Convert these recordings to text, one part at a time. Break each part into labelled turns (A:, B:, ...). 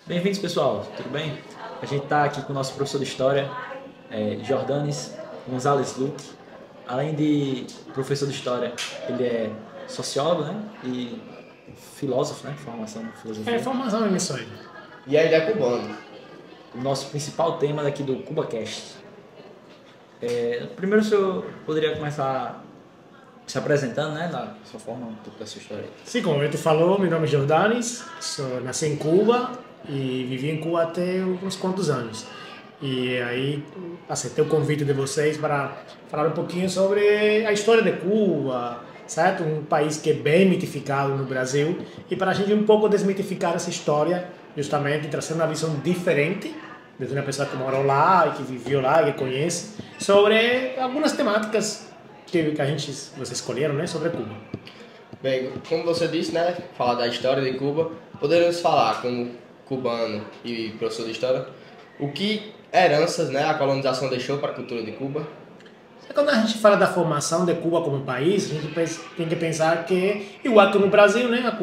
A: Bem-vindos, pessoal, tudo bem? A gente está aqui com o nosso professor de História, Jordanes Gonzalez Luque. Além de professor de História, ele é sociólogo, né? E filósofo, né? Formação em
B: É
A: filosofia.
B: formação mesmo isso aí.
C: E ainda é cubano.
A: O nosso principal tema daqui do CubaCast. Primeiro, o senhor poderia começar se apresentando, né? Da sua forma, um pouco da sua história.
B: Sim, como eu te falou, meu nome é Jordanes, nasci em Cuba e vivi em Cuba até uns quantos anos. E aí aceitei o convite de vocês para falar um pouquinho sobre a história de Cuba, certo? Um país que é bem mitificado no Brasil e para a gente um pouco desmitificar essa história, justamente trazer uma visão diferente de uma pessoa que morou lá e que viveu lá e que conhece sobre algumas temáticas que a gente, vocês escolheram, né, sobre Cuba.
C: Bem, como você disse, né, falar da história de Cuba, poderíamos falar, como cubano e professor de história, o que heranças, né, a colonização deixou para a cultura de Cuba.
B: Quando a gente fala da formação de Cuba como país, a gente tem que pensar que, igual que no Brasil, né,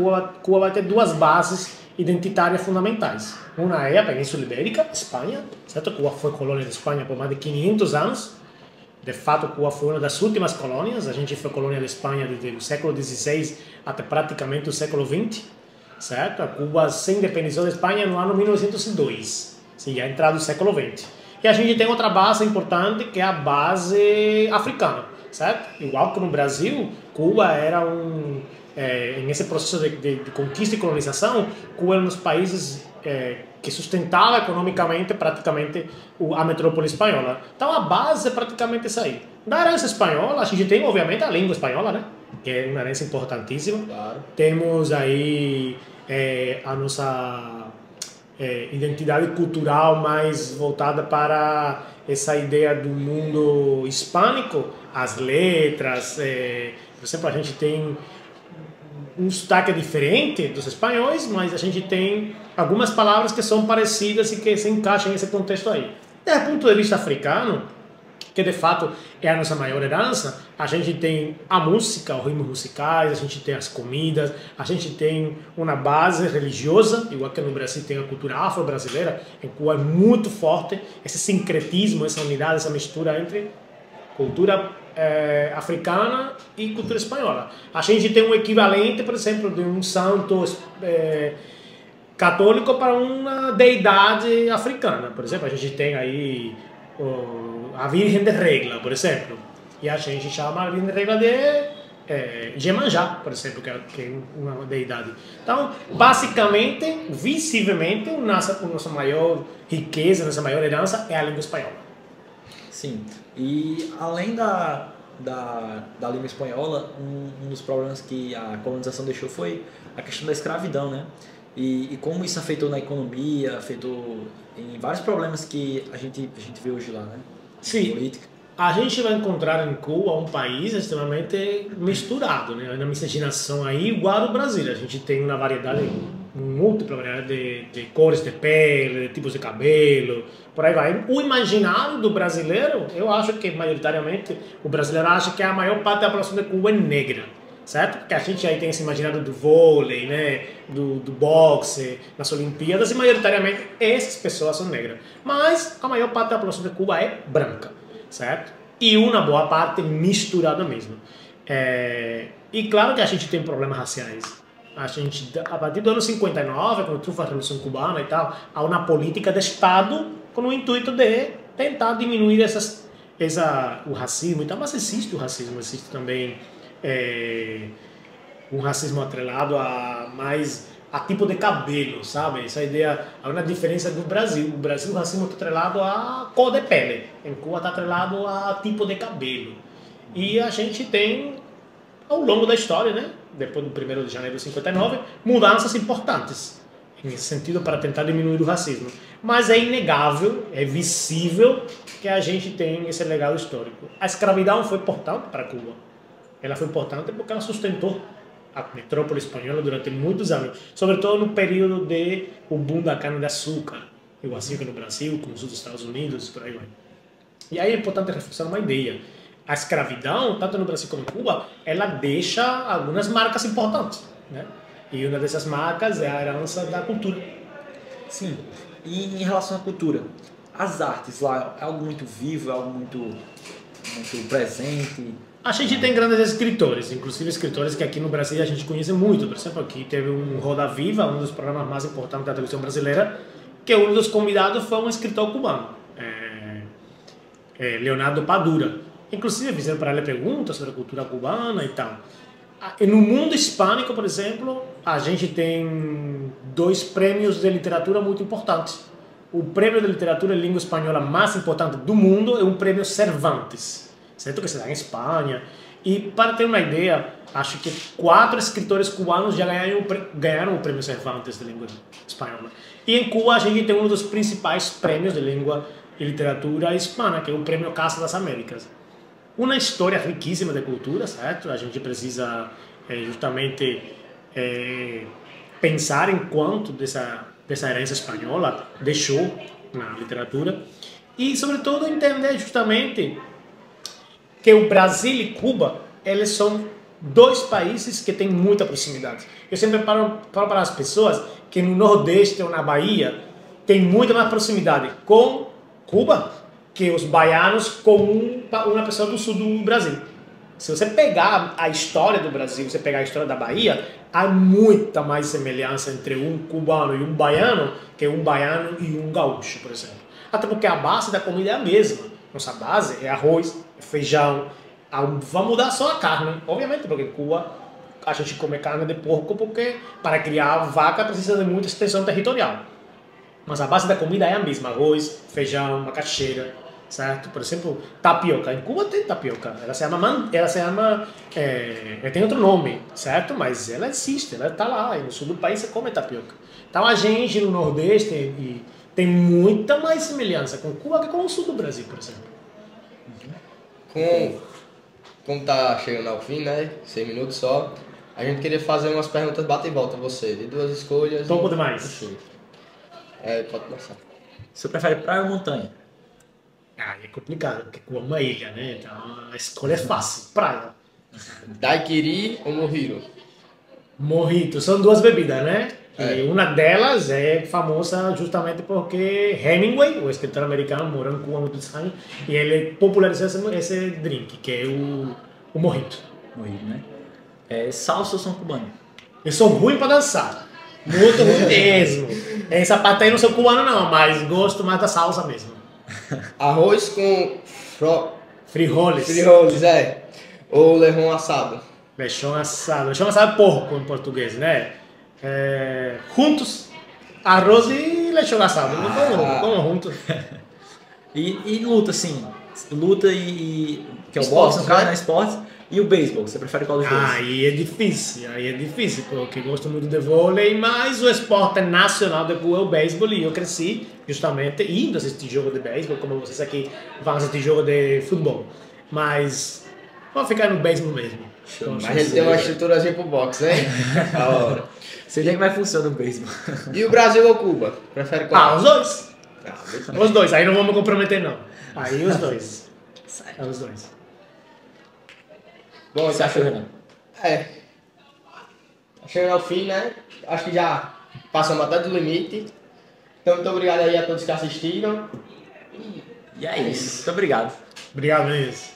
B: Cuba vai ter duas bases identitárias fundamentais. Uma é a Península Ibérica, Espanha, certo? Cuba foi colônia da Espanha por mais de 500 anos. De fato, Cuba foi uma das últimas colônias. A gente foi colônia da Espanha desde o século XVI até praticamente o século XX, certo? A Cuba se independizou da Espanha no ano 1902, sim, a entrada do século XX. E a gente tem outra base importante que é a base africana, certo? Igual que no Brasil, Cuba era em esse processo de conquista e colonização, Cuba era um dos países que sustentava economicamente praticamente a metrópole espanhola. Então a base é praticamente isso aí. Da herança espanhola, a gente tem obviamente a língua espanhola, né? Que é uma herança importantíssima.
C: Claro.
B: Temos aí a nossa identidade cultural mais voltada para essa ideia do mundo hispânico, as letras, por exemplo, a gente tem um sotaque diferente dos espanhóis, mas a gente tem algumas palavras que são parecidas e que se encaixam nesse contexto aí. Do ponto de vista africano, que de fato é a nossa maior herança, a gente tem a música, os ritmos musicais, a gente tem as comidas, a gente tem uma base religiosa, igual que no Brasil tem a cultura afro-brasileira, em Cuba é muito forte esse sincretismo, essa unidade, essa mistura entre cultura africana e cultura espanhola. A gente tem um equivalente, por exemplo, de um santo católico para uma deidade africana. Por exemplo, a gente tem aí a Virgem de Regla, por exemplo, e a gente chama a Virgem de Regla de Iemanjá, por exemplo, que é uma deidade. Então, basicamente, visivelmente, a nossa maior riqueza, a nossa maior herança é a língua espanhola.
A: Sim, e além da língua espanhola, um dos problemas que a colonização deixou foi a questão da escravidão, né? E como isso afetou na economia, afetou em vários problemas que a gente vê hoje lá, né?
B: Sim,
A: Política.
B: a gente vai encontrar em Cuba um país extremamente misturado, né? Uma miscigenação aí igual ao Brasil. A gente tem uma variedade, múltipla variedade de cores de pele, de tipos de cabelo, por aí vai. O imaginário do brasileiro, eu acho que majoritariamente o brasileiro acha que a maior parte da população de Cuba é negra, certo? Porque a gente aí tem esse imaginário do vôlei, né? Do boxe, nas Olimpíadas, e majoritariamente essas pessoas são negras. Mas a maior parte da população de Cuba é branca, certo? E uma boa parte misturada mesmo. E claro que a gente tem problemas raciais. A gente, a partir do ano 59, quando triunfa a Revolução Cubana e tal, há uma política de Estado com o intuito de tentar diminuir o racismo e tal. Mas existe o racismo, existe também um racismo atrelado a tipo de cabelo, sabe? Essa ideia, há uma diferença do Brasil. No Brasil o racismo está atrelado a cor de pele, em Cuba está atrelado a tipo de cabelo. E a gente tem, ao longo da história, né? Depois do 1º de janeiro de 59, mudanças importantes nesse sentido para tentar diminuir o racismo. Mas é inegável, é visível que a gente tem esse legado histórico. A escravidão foi importante para Cuba. Ela foi importante porque ela sustentou a metrópole espanhola durante muitos anos, sobretudo no período o boom da cana-de-açúcar, igual assim que no Brasil, como nos Estados Unidos, por aí vai. E aí é importante reforçar uma ideia. A escravidão, tanto no Brasil como em Cuba, ela deixa algumas marcas importantes, né? E uma dessas marcas é a herança da cultura.
A: Sim. E em relação à cultura, as artes lá é algo muito vivo, é algo muito presente.
B: A gente tem grandes escritores, inclusive escritores que aqui no Brasil a gente conhece muito. Por exemplo, aqui teve um Roda Viva, um dos programas mais importantes da televisão brasileira, que um dos convidados foi um escritor cubano, Leonardo Padura. Inclusive fizeram para ele perguntas sobre a cultura cubana e tal. E no mundo hispânico, por exemplo, a gente tem 2 prêmios de literatura muito importantes. O prêmio de literatura em língua espanhola mais importante do mundo é o prêmio Cervantes, certo? Que se dá em Espanha. E para ter uma ideia, acho que 4 escritores cubanos já ganharam o prêmio Cervantes de língua espanhola. E em Cuba a gente tem um dos principais prêmios de língua e literatura hispana, que é o prêmio Casa das Américas. Uma história riquíssima de cultura, certo? A gente precisa justamente pensar em quanto dessa herança espanhola deixou na literatura e, sobretudo, entender justamente que o Brasil e Cuba, eles são 2 países que têm muita proximidade. Eu sempre falo para as pessoas que no Nordeste ou na Bahia tem muita mais proximidade com Cuba que os baianos com uma pessoa do sul do Brasil. Se você pegar a história do Brasil, você pegar a história da Bahia, há muita mais semelhança entre um cubano e um baiano que um baiano e um gaúcho, por exemplo. Até porque a base da comida é a mesma. Nossa base é arroz, é feijão. Vai mudar só a carne, obviamente, porque em Cuba a gente come carne de porco porque para criar vaca precisa de muita extensão territorial. Mas a base da comida é a mesma, arroz, feijão, macaxeira, certo? Por exemplo, tapioca. Em Cuba tem tapioca. Ela se chama tem outro nome, certo? Mas ela existe, ela está lá. E no sul do país você come tapioca. Então a gente no Nordeste tem muita mais semelhança com Cuba que com o sul do Brasil, por exemplo.
C: Como tá chegando ao fim, né? 6 minutos só. A gente queria fazer umas perguntas bate e volta a você, de 2 escolhas.
B: Topo demais.
C: Pode começar.
A: Você prefere praia ou montanha?
B: É complicado, porque Cuba é uma ilha, né? Então a escolha é fácil. Praia.
C: Daiquiri ou mojito?
B: Mojito. São 2 bebidas, né? E uma delas é famosa justamente porque Hemingway, o escritor americano, morou em Cuba há muitos anos, e ele popularizou esse drink, que é o mojito.
A: Mojito, né? Salsa ou som cubano?
B: Eu sou ruim para dançar. Muito ruim mesmo. Essa parte aí não sou cubano não, mas gosto mais da salsa mesmo.
C: Arroz com
B: Frijoles.
C: Ou leão assado?
B: Lechão assado. Lechão assado é porco em português, né? Juntos, arroz e lechão assado. Como juntos.
A: E luta, assim. Luta que é o
C: Esportes,
A: boxe, no caso,
C: né?
A: né? Esportes. E o beisebol, você prefere qual dos dois?
B: Aí é difícil, porque gosto muito de vôlei, mas o esporte nacional de Cuba é o beisebol e eu cresci justamente indo assistir jogo de beisebol, como vocês aqui vão assistir jogo de futebol. Mas vamos ficar no beisebol mesmo.
C: Mas a gente tem uma estruturazinha pro boxe, hein? Da hora.
A: Você vê como é que funciona o beisebol.
C: E o Brasil ou Cuba? Prefere qual?
B: Os dois.
C: Ah,
B: Os dois, aí não vamos comprometer não. Aí os dois. Os dois.
C: Bom,
A: O que você achou, Renan?
C: Chegando ao fim, né? Acho que já passamos até do limite. Então, muito obrigado aí a todos que assistiram.
A: E é isso. Muito obrigado.
B: Obrigado, Luiz.